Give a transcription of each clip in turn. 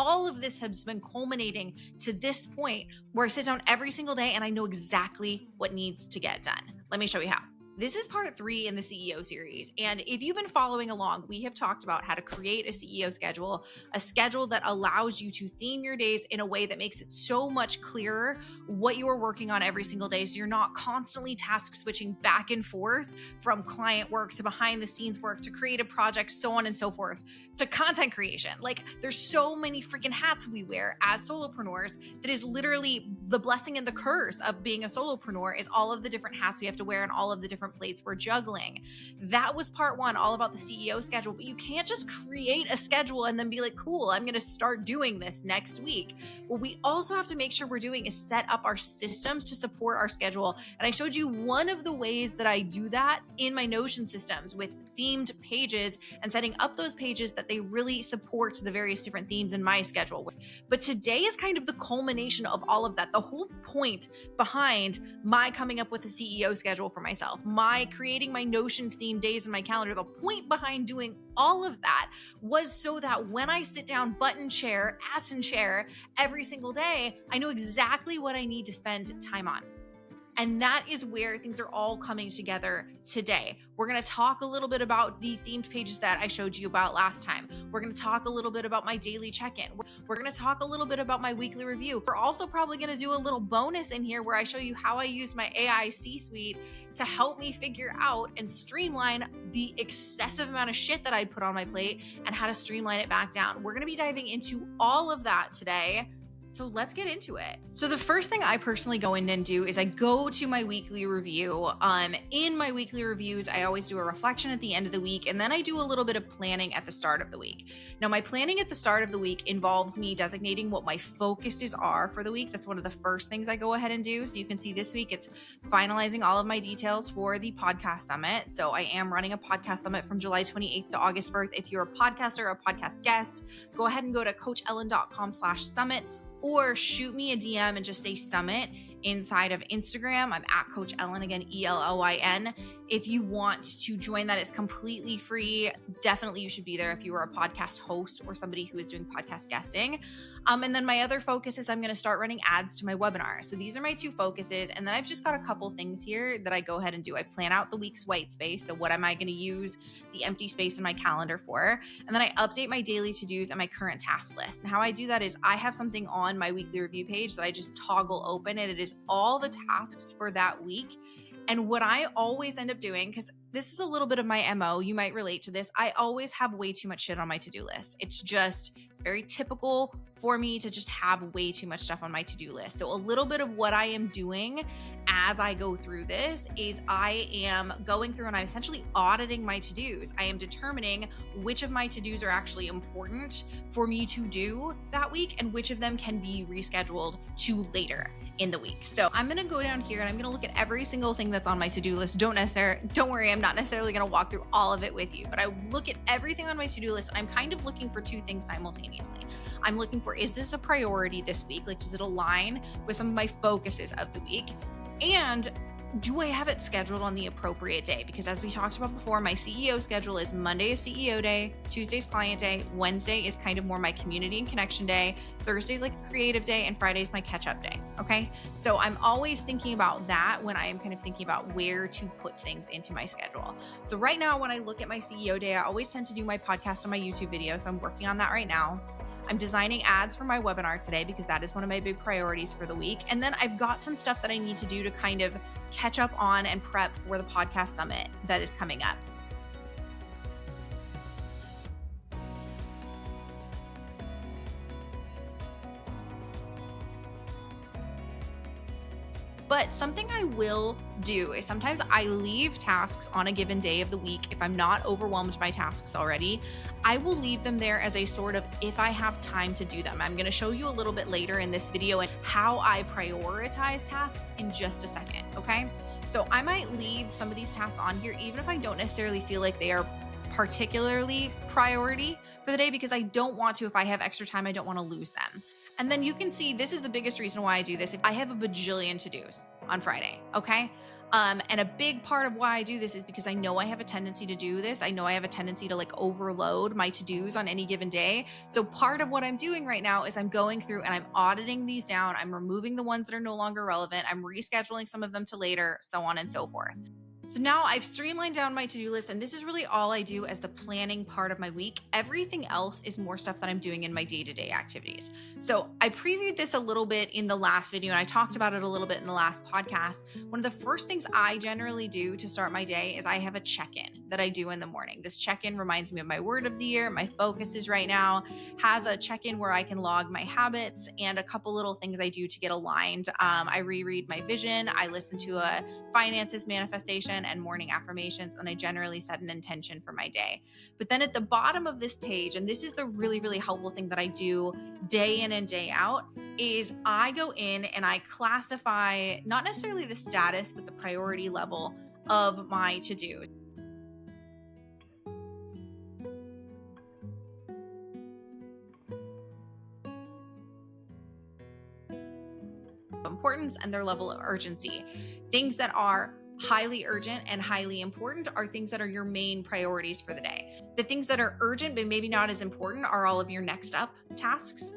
all of this has been culminating to this point where I sit down every single day and I know exactly what needs to get done. Let me show you how. This is part 3 in the CEO series. And if you've been following along, we have talked about how to create a CEO schedule, a schedule that allows you to theme your days in a way that makes it so much clearer what you are working on every single day. So you're not constantly task switching back and forth from client work to behind the scenes work to creative projects, so on and so forth, to content creation. Like there's so many freaking hats we wear as solopreneurs that is literally the blessing and the curse of being a solopreneur is all of the different hats we have to wear and all of the different plates we're juggling. That was part 1, all about the CEO schedule, but you can't just create a schedule and then be like, cool, I'm going to start doing this next week. What we also have to make sure we're doing is set up our systems to support our schedule. And I showed you one of the ways that I do that in my Notion systems with themed pages and setting up those pages that they really support the various different themes in my schedule. But today is kind of the culmination of all of that. The whole point behind my coming up with a CEO schedule for myself, my creating my Notion themed days in my calendar, the point behind doing all of that was so that when I sit down button chair, ass in chair every single day, I know exactly what I need to spend time on. And that is where things are all coming together today. We're going to talk a little bit about the themed pages that I showed you about last time. We're going to talk a little bit about my daily check-in. We're going to talk a little bit about my weekly review. We're also probably going to do a little bonus in here where I show you how I use my AI C-Suite to help me figure out and streamline the excessive amount of shit that I put on my plate and how to streamline it back down. We're going to be diving into all of that today. So let's get into it. So the first thing I personally go in and do is I go to my weekly review. In my weekly reviews, I always do a reflection at the end of the week, and then I do a little bit of planning at the start of the week. Now, my planning at the start of the week involves me designating what my focuses are for the week. That's one of the first things I go ahead and do. So you can see this week, it's finalizing all of my details for the podcast summit. So I am running a podcast summit from July 28th to August 1st. If you're a podcaster or a podcast guest, go ahead and go to coachellen.com/summit. Or shoot me a DM and just say summit inside of Instagram. I'm at Coach Ellyn, again, ELLYN. If you want to join that, it's completely free. Definitely you should be there if you are a podcast host or somebody who is doing podcast guesting. And then my other focus is I'm going to start running ads to my webinar. So these are my 2 focuses. And then I've just got a couple things here that I go ahead and do. I plan out the week's white space. So what am I going to use the empty space in my calendar for? And then I update my daily to-dos and my current task list. And how I do that is I have something on my weekly review page that I just toggle open, and it is all the tasks for that week. And what I always end up doing, because this is a little bit of my MO, you might relate to this, I always have way too much shit on my to-do list. It's very typical for me to just have way too much stuff on my to-do list. So a little bit of what I am doing as I go through this is I am going through and I'm essentially auditing my to-dos. I am determining which of my to-dos are actually important for me to do that week and which of them can be rescheduled to later in the week. So I'm going to go down here and I'm going to look at every single thing that's on my to-do list. Don't worry, I'm not necessarily going to walk through all of it with you, but I look at everything on my to-do list and I'm kind of looking for 2 things simultaneously. I'm looking for, is this a priority this week? Like, does it align with some of my focuses of the week? And do I have it scheduled on the appropriate day? Because as we talked about before, my CEO schedule is Monday is CEO day, Tuesday's client day, Wednesday is kind of more my community and connection day, Thursday's like a creative day, and Friday's my catch-up day, okay? So I'm always thinking about that when I am kind of thinking about where to put things into my schedule. So right now, when I look at my CEO day, I always tend to do my podcast and my YouTube video, so I'm working on that right now. I'm designing ads for my webinar today because that is one of my big priorities for the week. And then I've got some stuff that I need to do to kind of catch up on and prep for the podcast summit that is coming up. But something I will do is sometimes I leave tasks on a given day of the week. If I'm not overwhelmed by tasks already, I will leave them there as a sort of, if I have time to do them. I'm going to show you a little bit later in this video and how I prioritize tasks in just a second, okay? So I might leave some of these tasks on here, even if I don't necessarily feel like they are particularly priority for the day, because I don't want to, if I have extra time, I don't want to lose them. And then you can see this is the biggest reason why I do this. If I have a bajillion to-dos on Friday, okay? And a big part of why I do this is because I know I have a tendency to do this. I know I have a tendency to like overload my to-dos on any given day. So part of what I'm doing right now is I'm going through and I'm auditing these down. I'm removing the ones that are no longer relevant. I'm rescheduling some of them to later, so on and so forth. So now I've streamlined down my to-do list, and this is really all I do as the planning part of my week. Everything else is more stuff that I'm doing in my day-to-day activities. So I previewed this a little bit in the last video, and I talked about it a little bit in the last podcast. One of the first things I generally do to start my day is I have a check-in that I do in the morning. This check-in reminds me of my word of the year, my focus is right now, has a check-in where I can log my habits and a couple little things I do to get aligned. I reread my vision, I listen to a finances manifestation and morning affirmations, and I generally set an intention for my day. But then at the bottom of this page, and this is the really, really helpful thing that I do day in and day out, is I go in and I classify not necessarily the status, but the priority level of my to-dos. Importance and their level of urgency. Things that are highly urgent and highly important are things that are your main priorities for the day. The things that are urgent but maybe not as important are all of your next up tasks.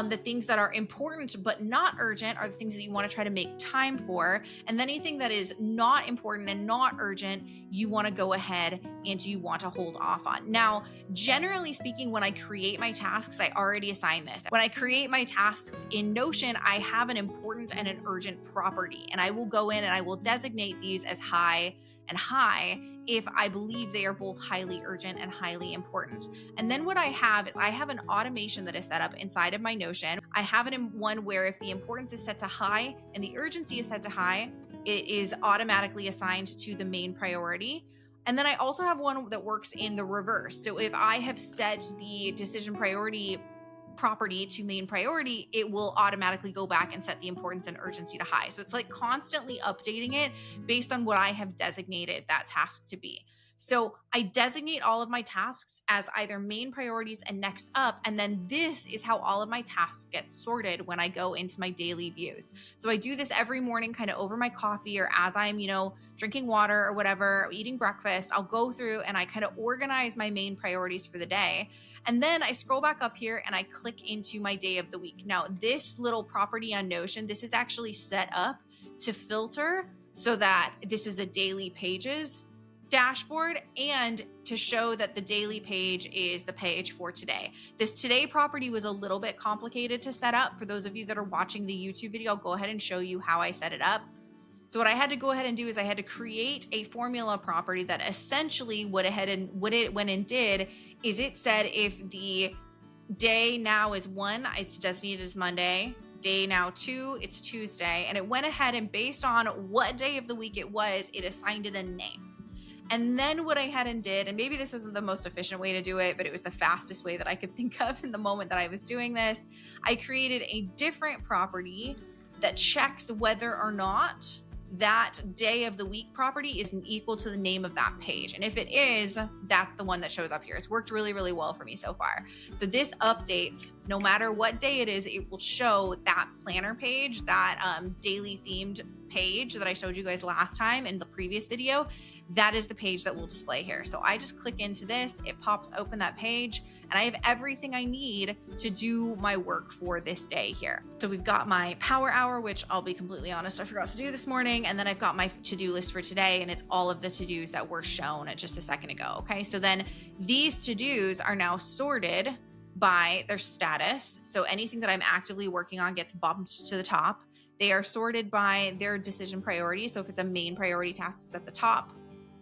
The things that are important but not urgent are the things that you want to try to make time for. And then anything that is not important and not urgent, you want to go ahead and you want to hold off on. Now, generally speaking, when I create my tasks, I already assign this. When I create my tasks in Notion, I have an important and an urgent property, and I will go in and I will designate these as high and high if I believe they are both highly urgent and highly important. And then what I have is I have an automation that is set up inside of my Notion. I have it in one where if the importance is set to high and the urgency is set to high, it is automatically assigned to the main priority. And then I also have one that works in the reverse. So if I have set the decision priority property to main priority, it will automatically go back and set the importance and urgency to high. So it's like constantly updating it based on what I have designated that task to be. So I designate all of my tasks as either main priorities and next up. And then this is how all of my tasks get sorted when I go into my daily views. So I do this every morning, kind of over my coffee or as I'm, drinking water or whatever, eating breakfast. I'll go through and I kind of organize my main priorities for the day. And then I scroll back up here and I click into my day of the week. Now, this little property on Notion, this is actually set up to filter so that this is a daily pages dashboard and to show that the daily page is the page for today. This today property was a little bit complicated to set up. For those of you that are watching the YouTube video, I'll go ahead and show you how I set it up. So what I had to go ahead and do is I had to create a formula property that essentially what it went and did is it said if the day now is 1, it's designated as Monday. Day now 2, it's Tuesday. And it went ahead and based on what day of the week it was, it assigned it a name. And then what I had and did, and maybe this wasn't the most efficient way to do it, but it was the fastest way that I could think of in the moment that I was doing this, I created a different property that checks whether or not that day of the week property is equal to the name of that page. And if it is, that's the one that shows up here. It's worked really, really well for me so far. So this updates, no matter what day it is, it will show that planner page, that daily themed page that I showed you guys last time in the previous video. That is the page that will display here. So I just click into this, it pops open that page, and I have everything I need to do my work for this day here. So we've got my power hour, which I'll be completely honest, I forgot to do this morning. And then I've got my to-do list for today, and it's all of the to-dos that were shown just a second ago. Okay. So then these to-dos are now sorted by their status. So anything that I'm actively working on gets bumped to the top. They are sorted by their decision priority. So if it's a main priority task, it's at the top,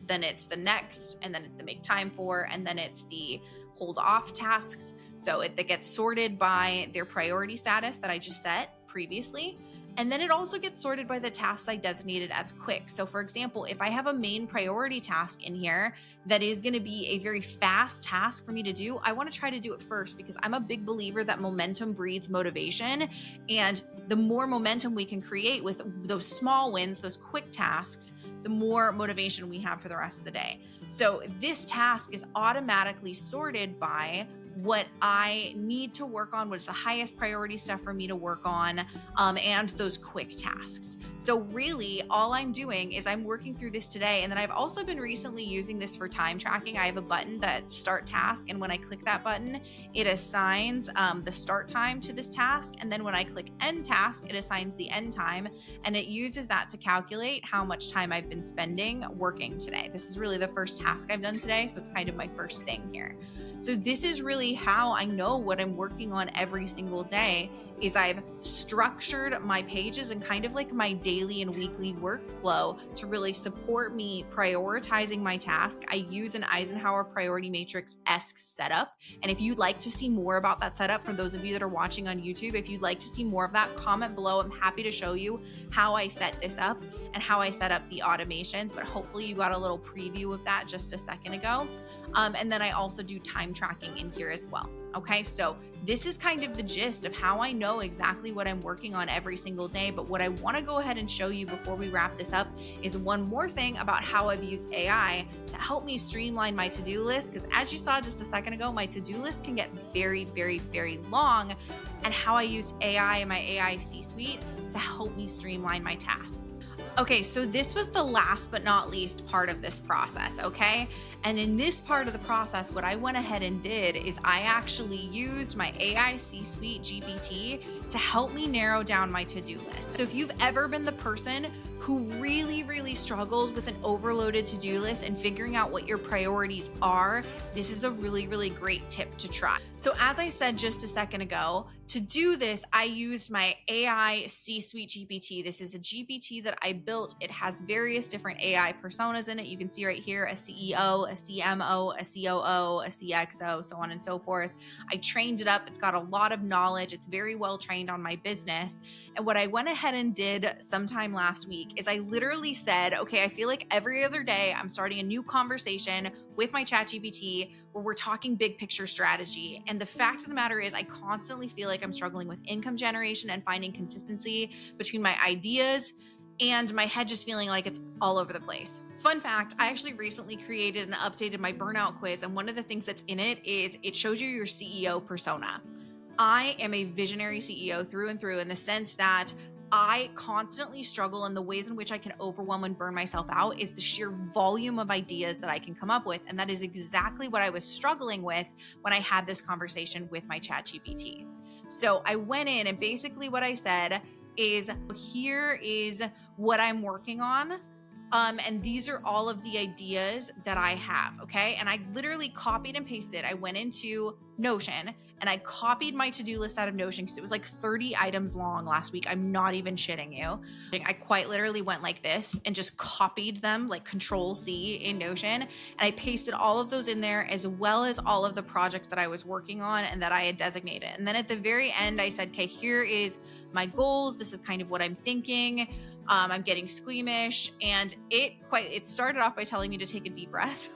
then it's the next, and then it's the make time for, and then it's the hold off tasks. So that gets sorted by their priority status that I just set previously. And then it also gets sorted by the tasks I designated as quick. So for example, if I have a main priority task in here that is going to be a very fast task for me to do, I want to try to do it first because I'm a big believer that momentum breeds motivation. And the more momentum we can create with those small wins, those quick tasks, the more motivation we have for the rest of the day. So this task is automatically sorted by what I need to work on, what's the highest priority stuff for me to work on, and those quick tasks. So really all I'm doing is I'm working through this today. And then I've also been recently using this for time tracking. I have a button that start task. And when I click that button, it assigns the start time to this task. And then when I click end task, it assigns the end time. And it uses that to calculate how much time I've been spending working today. This is really the first task I've done today. So it's kind of my first thing here. So this is really how I know what I'm working on every single day is I've structured my pages and kind of like my daily and weekly workflow to really support me prioritizing my task. I use an Eisenhower priority matrix-esque setup. And if you'd like to see more about that setup, for those of you that are watching on YouTube, if you'd like to see more of that, comment below. I'm happy to show you how I set this up and how I set up the automations, but hopefully you got a little preview of that just a second ago. And then I also do time tracking in here as well. Okay, so this is kind of the gist of how I know exactly what I'm working on every single day. But what I want to go ahead and show you before we wrap this up is one more thing about how I've used AI to help me streamline my to-do list. Because as you saw just a second ago, my to-do list can get very, very, very long, and how I used AI and my AI C-Suite to help me streamline my tasks. Okay, so this was the last but not least part of this process, okay? And in this part of the process, what I went ahead and did is I actually used my AI C-Suite GPT to help me narrow down my to-do list. So if you've ever been the person who really, really struggles with an overloaded to-do list and figuring out what your priorities are, this is a really, really great tip to try. So as I said just a second ago, to do this, I used my AI C-Suite GPT. This is a GPT that I built. It has various different AI personas in it. You can see right here, a CEO, a CMO, a COO, a CXO, so on and so forth. I trained it up. It's got a lot of knowledge. It's very well trained on my business. And what I went ahead and did sometime last week is I literally said, okay, I feel like every other day I'm starting a new conversation with my ChatGPT where we're talking big picture strategy. And the fact of the matter is I constantly feel like I'm struggling with income generation and finding consistency between my ideas and my head just feeling like it's all over the place. Fun fact, I actually recently created and updated my burnout quiz. And one of the things that's in it is it shows you your CEO persona. I am a visionary CEO through and through in the sense that I constantly struggle, and the ways in which I can overwhelm and burn myself out is the sheer volume of ideas that I can come up with. And that is exactly what I was struggling with when I had this conversation with my ChatGPT. So I went in and basically what I said is, here is what I'm working on. And these are all of the ideas that I have, okay? And I literally copied and pasted. I went into Notion and I copied my to-do list out of Notion because it was like 30 items long last week. I'm not even shitting you. I quite literally went like this and just copied them, like Control-C in Notion. And I pasted all of those in there, as well as all of the projects that I was working on and that I had designated. And then at the very end, I said, okay, here is my goals. This is kind of what I'm thinking. I'm getting squeamish, and it started off by telling me to take a deep breath.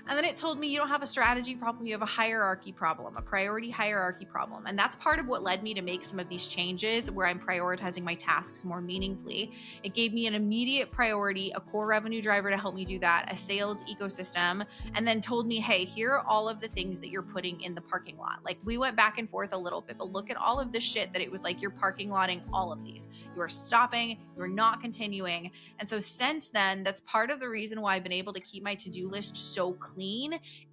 And then it told me you don't have a strategy problem, you have a hierarchy problem, a priority hierarchy problem. And that's part of what led me to make some of these changes where I'm prioritizing my tasks more meaningfully. It gave me an immediate priority, a core revenue driver to help me do that, a sales ecosystem, and then told me, hey, here are all of the things that you're putting in the parking lot. Like, we went back and forth a little bit, but look at all of this shit that it was like, you're parking lotting all of these. You are stopping, you're not continuing. And so since then, that's part of the reason why I've been able to keep my to-do list so clean,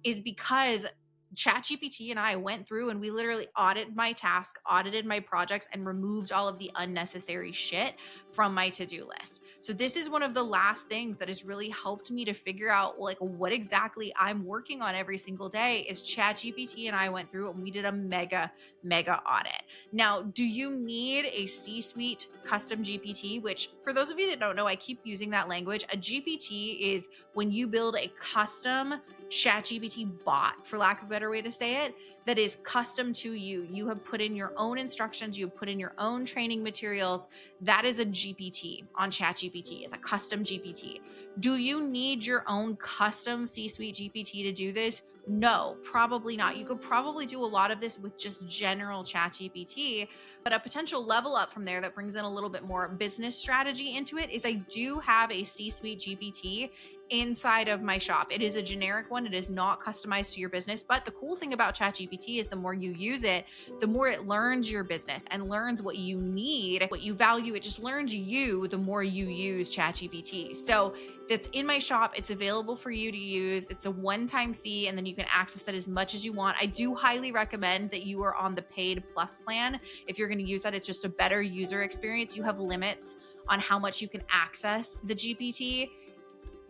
is because ChatGPT and I went through and we literally audited my task, audited my projects, and removed all of the unnecessary shit from my to-do list. So this is one of the last things that has really helped me to figure out like what exactly I'm working on every single day is ChatGPT and I went through and we did a mega audit. Now, do you need a C-Suite custom GPT? Which, for those of you that don't know, I keep using that language. A GPT is when you build a custom ChatGPT bot, for lack of a better way to say it, that is custom to you. You have put in your own instructions, you have put in your own training materials. That is a GPT on ChatGPT. It's a custom GPT. Do you need your own custom C-Suite GPT to do this? No, probably not. You could probably do a lot of this with just general ChatGPT, but a potential level up from there that brings in a little bit more business strategy into it is I do have a C-Suite GPT inside of my shop. It is a generic one. It is not customized to your business. But the cool thing about ChatGPT is the more you use it, the more it learns your business and learns what you need, what you value. It just learns you the more you use ChatGPT. So that's in my shop. It's available for you to use. It's a one-time fee, and then you can access it as much as you want. I do highly recommend that you are on the paid plus plan. If you're going to use that, it's just a better user experience. You have limits on how much you can access the GPT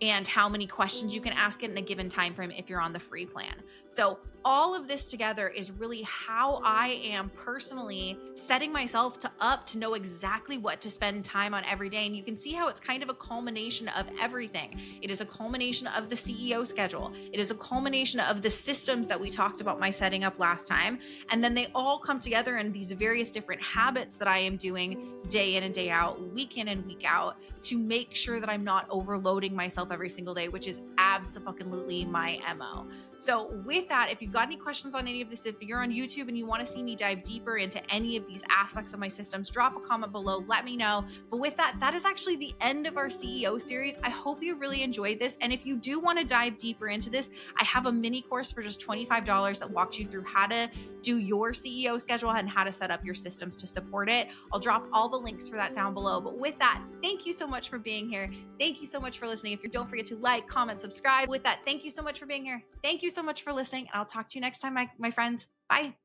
and how many questions you can ask it in a given time frame if you're on the free plan. So all of this together is really how I am personally setting myself up to know exactly what to spend time on every day. And you can see how it's kind of a culmination of everything. It is a culmination of the CEO schedule. It is a culmination of the systems that we talked about my setting up last time. And then they all come together in these various different habits that I am doing day in and day out, week in and week out, to make sure that I'm not overloading myself every single day, which is absolutely my MO. So with that, if you've got any questions on any of this, if you're on YouTube and you want to see me dive deeper into any of these aspects of my systems, drop a comment below, let me know. But with that, that is actually the end of our CEO series. I hope you really enjoyed this. And if you do want to dive deeper into this, I have a mini course for just $25 that walks you through how to do your CEO schedule and how to set up your systems to support it. I'll drop all the links for that down below. But with that, thank you so much for being here. Thank you so much for listening. If you don't forget to like, comment, subscribe. With that, thank you so much for being here. Thank you so much for listening. And I'll talk to you next time, my friends. Bye.